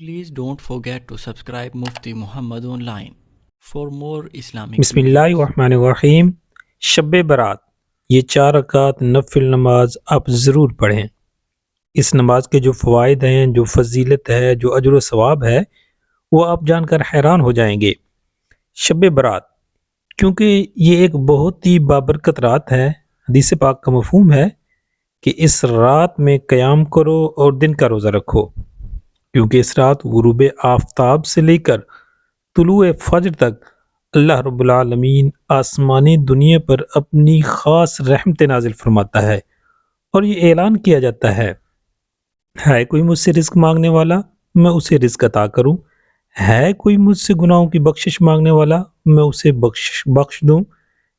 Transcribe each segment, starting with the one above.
Please don't forget to subscribe Mufti Muhammad Online for more Islamic بسم اللہ videos. الرحمن الرحیم۔ شب برات، یہ 4 رکعت نفل نماز آپ ضرور پڑھیں۔ اس نماز کے جو فوائد ہیں، جو فضیلت ہے، جو اجر و ثواب ہے، وہ آپ جان کر حیران ہو جائیں گے۔ شب برات کیونکہ یہ ایک بہت ہی بابرکت رات ہے، حدیث پاک کا مفہوم ہے کہ اس رات میں قیام کرو اور دن کا روزہ رکھو، کیونکہ اس رات غروب آفتاب سے لے کر طلوع فجر تک اللہ رب العالمین آسمانی دنیا پر اپنی خاص رحمت نازل فرماتا ہے، اور یہ اعلان کیا جاتا ہے کوئی مجھ سے رزق مانگنے والا، میں اسے رزق عطا کروں، ہے کوئی مجھ سے گناہوں کی بخشش مانگنے والا، میں اسے بخش دوں،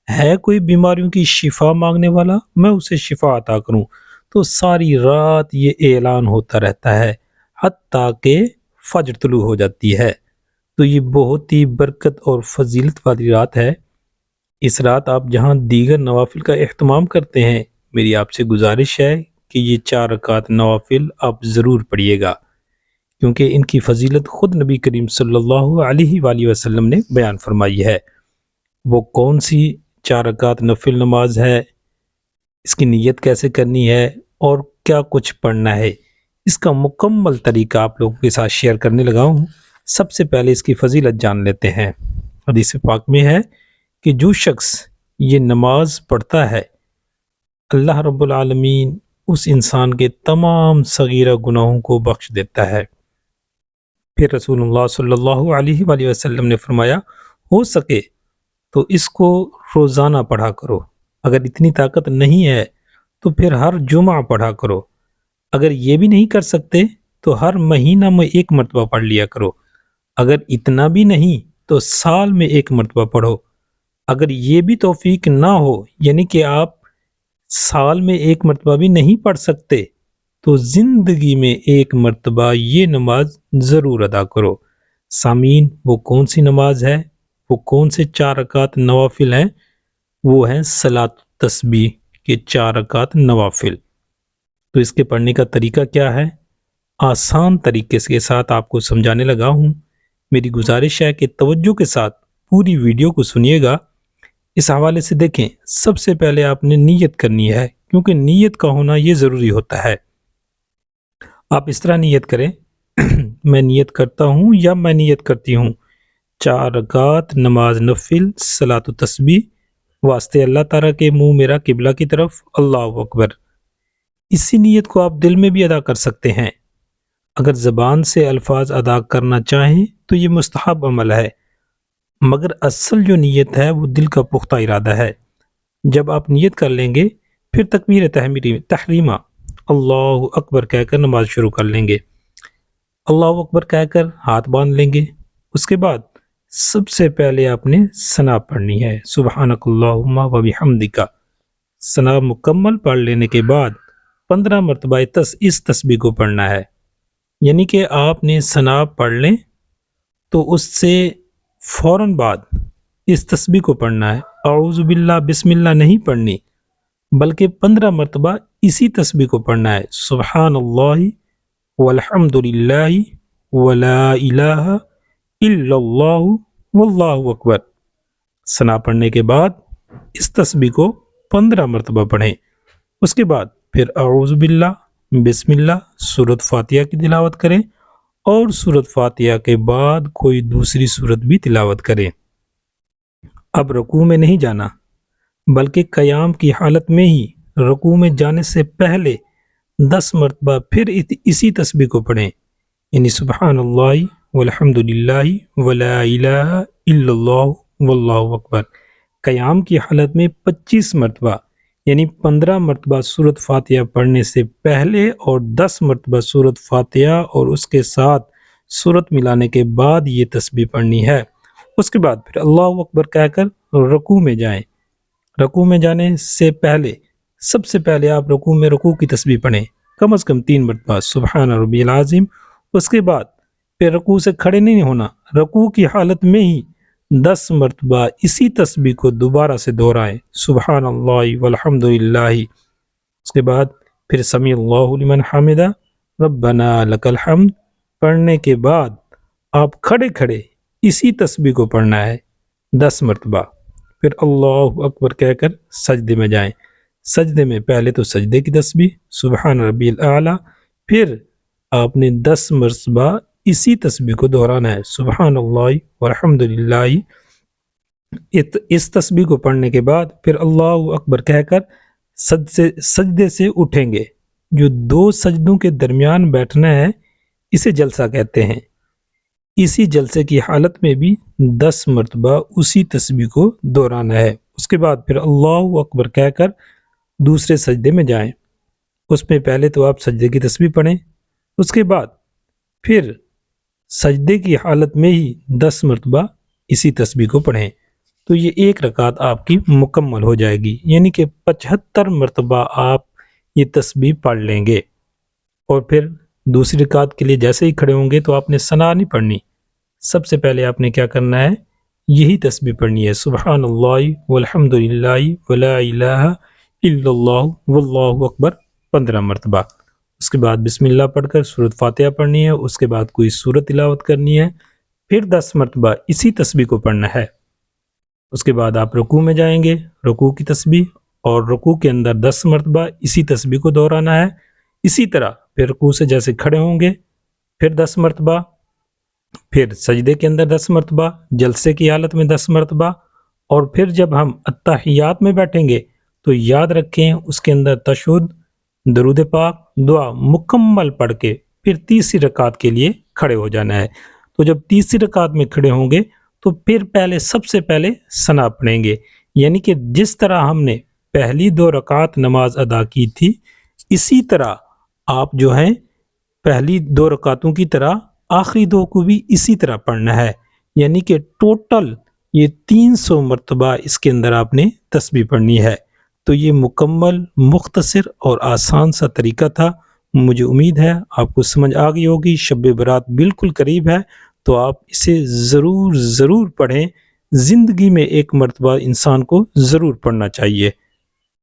ہے کوئی بیماریوں کی شفا مانگنے والا، میں اسے شفا عطا کروں۔ تو ساری رات یہ اعلان ہوتا رہتا ہے حتیٰ کہ فجر طلوع ہو جاتی ہے۔ تو یہ بہت ہی برکت اور فضیلت والی رات ہے۔ اس رات آپ جہاں دیگر نوافل کا اہتمام کرتے ہیں، میری آپ سے گزارش ہے کہ یہ 4 رکعت نوافل آپ ضرور پڑھیے گا، کیونکہ ان کی فضیلت خود نبی کریم صلی اللہ علیہ وآلہ وسلم نے بیان فرمائی ہے۔ وہ کون سی 4 رکعت نفل نماز ہے، اس کی نیت کیسے کرنی ہے، اور کیا کچھ پڑھنا ہے، اس کا مکمل طریقہ آپ لوگوں کے ساتھ شیئر کرنے لگا ہوں۔ سب سے پہلے اس کی فضیلت جان لیتے ہیں۔ حدیث پاک میں ہے کہ جو شخص یہ نماز پڑھتا ہے، اللہ رب العالمین اس انسان کے تمام صغیرہ گناہوں کو بخش دیتا ہے۔ پھر رسول اللہ صلی اللہ علیہ وآلہ وسلم نے فرمایا، ہو سکے تو اس کو روزانہ پڑھا کرو، اگر اتنی طاقت نہیں ہے تو پھر ہر جمعہ پڑھا کرو، اگر یہ بھی نہیں کر سکتے تو ہر مہینہ میں 1 مرتبہ پڑھ لیا کرو، اگر اتنا بھی نہیں تو سال میں 1 مرتبہ پڑھو، اگر یہ بھی توفیق نہ ہو، یعنی کہ آپ سال میں 1 مرتبہ بھی نہیں پڑھ سکتے، تو زندگی میں 1 مرتبہ یہ نماز ضرور ادا کرو۔ سامعین، وہ کون سی نماز ہے، وہ کون سے 4 رکعت نوافل ہیں؟ وہ ہیں صلاۃ التسبیح کے 4 رکعت نوافل۔ تو اس کے پڑھنے کا طریقہ کیا ہے؟ آسان طریقے کے ساتھ آپ کو سمجھانے لگا ہوں۔ میری گزارش ہے کہ توجہ کے ساتھ پوری ویڈیو کو سنیے گا۔ اس حوالے سے دیکھیں، سب سے پہلے آپ نے نیت کرنی ہے، کیونکہ نیت کا ہونا یہ ضروری ہوتا ہے۔ آپ اس طرح نیت کریں، میں نیت کرتا ہوں یا میں نیت کرتی ہوں 4 رکعت نماز نفل صلاۃ التسبیح واسطے اللہ تعالیٰ کے منہ میرا قبلہ کی طرف، اللہ اکبر۔ اسی نیت کو آپ دل میں بھی ادا کر سکتے ہیں۔ اگر زبان سے الفاظ ادا کرنا چاہیں تو یہ مستحب عمل ہے، مگر اصل جو نیت ہے وہ دل کا پختہ ارادہ ہے۔ جب آپ نیت کر لیں گے، پھر تکبیر تحریمہ اللہ اکبر کہہ کر نماز شروع کر لیں گے۔ اللہ اکبر کہہ کر ہاتھ باندھ لیں گے۔ اس کے بعد سب سے پہلے آپ نے ثنا پڑھنی ہے، سبحانک اللہم و بحمدک۔ ثنا مکمل پڑھ لینے کے بعد 15 مرتبہ اس تسبیح کو پڑھنا ہے، یعنی کہ آپ نے ثنا پڑھ لیں تو اس سے فوراً بعد اس تسبیح کو پڑھنا ہے۔ اعوذ باللہ بسم اللہ نہیں پڑھنی، بلکہ 15 مرتبہ اسی تسبیح کو پڑھنا ہے، سبحان اللہ والحمد للہ ولا الہ الا اللہ واللہ اکبر۔ ثنا پڑھنے کے بعد اس تسبیح کو 15 مرتبہ پڑھیں۔ اس کے بعد پھر اعوذ باللہ بسم اللہ سورۃ فاتحہ کی تلاوت کریں، اور سورۃ فاتحہ کے بعد کوئی دوسری سورت بھی تلاوت کریں۔ اب رکوع میں نہیں جانا، بلکہ قیام کی حالت میں ہی رکوع میں جانے سے پہلے 10 مرتبہ پھر اسی تسبیح کو پڑھیں، یعنی سبحان اللہ والحمد للہ ولا الہ الا اللہ واللہ اکبر۔ قیام کی حالت میں 25 مرتبہ، یعنی 15 مرتبہ سورۃ فاتحہ پڑھنے سے پہلے اور 10 مرتبہ سورۃ فاتحہ اور اس کے ساتھ سورت ملانے کے بعد یہ تسبیح پڑھنی ہے۔ اس کے بعد پھر اللہ اکبر کہہ کر رکوع میں جائیں۔ رکوع میں جانے سے پہلے سب سے پہلے آپ رکوع کی تسبیح پڑھیں، کم از کم 3 مرتبہ سبحان ربی العظیم۔ اس کے بعد پھر رکوع سے کھڑے نہیں ہونا، رکوع کی حالت میں ہی 10 مرتبہ اسی تسبیح کو دوبارہ سے دہرائیں، سبحان اللہ والحمد للہ۔ اس کے بعد پھر سمیع اللہ لمن حمدہ ربنا لک الحمد پڑھنے کے بعد آپ کھڑے کھڑے اسی تسبیح کو پڑھنا ہے 10 مرتبہ، پھر اللہ اکبر کہہ کر سجدے میں جائیں۔ سجدے میں پہلے تو سجدے کی تسبیح سبحان ربی الاعلیٰ، پھر آپ نے 10 مرتبہ اسی تسبیح کو دہرانا ہے سبحان اللہ والحمد للہ۔ اس تسبیح کو پڑھنے کے بعد پھر اللہ اکبر کہہ کر سجدے سے اٹھیں گے۔ جو 2 سجدوں کے درمیان بیٹھنا ہے اسے جلسہ کہتے ہیں۔ اسی جلسے کی حالت میں بھی 10 مرتبہ اسی تسبیح کو دہرانا ہے۔ اس کے بعد پھر اللہ اکبر کہہ کر دوسرے سجدے میں جائیں۔ اس میں پہلے تو آپ سجدے کی تسبیح پڑھیں، اس کے بعد پھر سجدے کی حالت میں ہی 10 مرتبہ اسی تسبیح کو پڑھیں، تو یہ ایک رکعت آپ کی مکمل ہو جائے گی، یعنی کہ 75 مرتبہ آپ یہ تسبیح پڑھ لیں گے۔ اور پھر دوسری رکعت کے لیے جیسے ہی کھڑے ہوں گے تو آپ نے ثنا نہیں پڑھنی، سب سے پہلے آپ نے کیا کرنا ہے، یہی تسبیح پڑھنی ہے سبحان اللہ والحمد للہ ولا الہ الا اللہ واللہ اکبر 15 مرتبہ۔ اس کے بعد بسم اللہ پڑھ کر سورۃ فاتحہ پڑھنی ہے، اس کے بعد کوئی سورت تلاوت کرنی ہے، پھر 10 مرتبہ اسی تسبیح کو پڑھنا ہے۔ اس کے بعد آپ رکوع میں جائیں گے، رکوع کی تسبیح، اور رکوع کے اندر 10 مرتبہ اسی تسبیح کو دہرانا ہے۔ اسی طرح پھر رکوع سے جیسے کھڑے ہوں گے پھر 10 مرتبہ، پھر سجدے کے اندر 10 مرتبہ، جلسے کی حالت میں 10 مرتبہ، اور پھر جب ہم اتحیات میں بیٹھیں گے تو یاد رکھیں اس کے اندر تشہد، درود پاک، دعا مکمل پڑھ کے پھر تیسری رکعت کے لیے کھڑے ہو جانا ہے۔ تو جب تیسری رکعت میں کھڑے ہوں گے تو پھر سب سے پہلے ثنا پڑھیں گے، یعنی کہ جس طرح ہم نے پہلی 2 رکعت نماز ادا کی تھی اسی طرح آپ جو ہیں پہلی 2 رکعتوں کی طرح آخری 2 کو بھی اسی طرح پڑھنا ہے، یعنی کہ ٹوٹل یہ 300 مرتبہ اس کے اندر آپ نے تسبیح پڑھنی ہے۔ تو یہ مکمل، مختصر اور آسان سا طریقہ تھا۔ مجھے امید ہے آپ کو سمجھ آ گئی ہوگی۔ شب برات بالکل قریب ہے تو آپ اسے ضرور پڑھیں، زندگی میں ایک مرتبہ انسان کو ضرور پڑھنا چاہیے۔